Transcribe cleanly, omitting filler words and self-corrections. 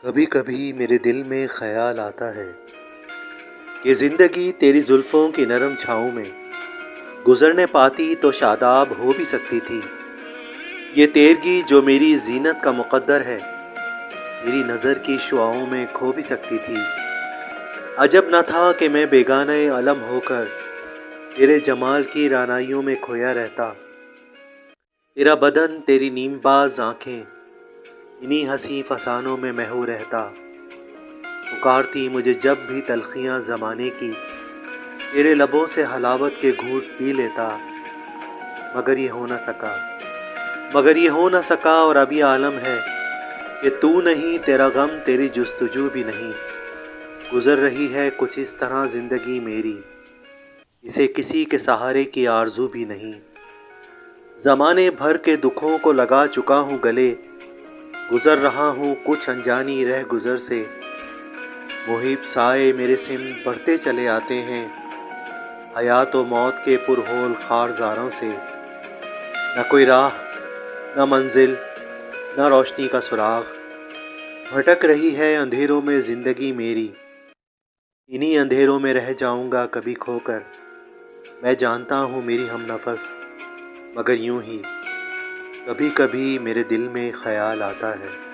کبھی کبھی میرے دل میں خیال آتا ہے کہ زندگی تیری زلفوں کی نرم چھاؤں میں گزرنے پاتی تو شاداب ہو بھی سکتی تھی۔ یہ تیرگی جو میری زینت کا مقدر ہے تیری نظر کی شعاؤں میں کھو بھی سکتی تھی۔ عجب نہ تھا کہ میں بیگانہ علم ہو کر تیرے جمال کی رعنائیوں میں کھویا رہتا۔ تیرا بدن، تیری نیم باز آنکھیں انہی ہنسی فسانوں میں محو رہتا۔ پکارتی مجھے جب بھی تلخیاں زمانے کی، تیرے لبوں سے حلاوت کے گھونٹ پی لیتا۔ مگر یہ ہو نہ سکا اور اب یہ عالم ہے کہ تو نہیں، تیرا غم، تیری جستجو بھی نہیں۔ گزر رہی ہے کچھ اس طرح زندگی میری، اسے کسی کے سہارے کی آرزو بھی نہیں۔ زمانے بھر کے دکھوں کو لگا چکا ہوں گلے، گزر رہا ہوں کچھ انجانی رہ گزر سے۔ محیب سائے میرے سمت بڑھتے چلے آتے ہیں، حیات و موت کے پرہول خارزاروں سے۔ نہ کوئی راہ، نہ منزل، نہ روشنی کا سراغ، بھٹک رہی ہے اندھیروں میں زندگی میری۔ انہی اندھیروں میں رہ جاؤں گا کبھی کھو کر، میں جانتا ہوں میری ہم نفس، مگر یوں ہی کبھی کبھی میرے دل میں خیال آتا ہے۔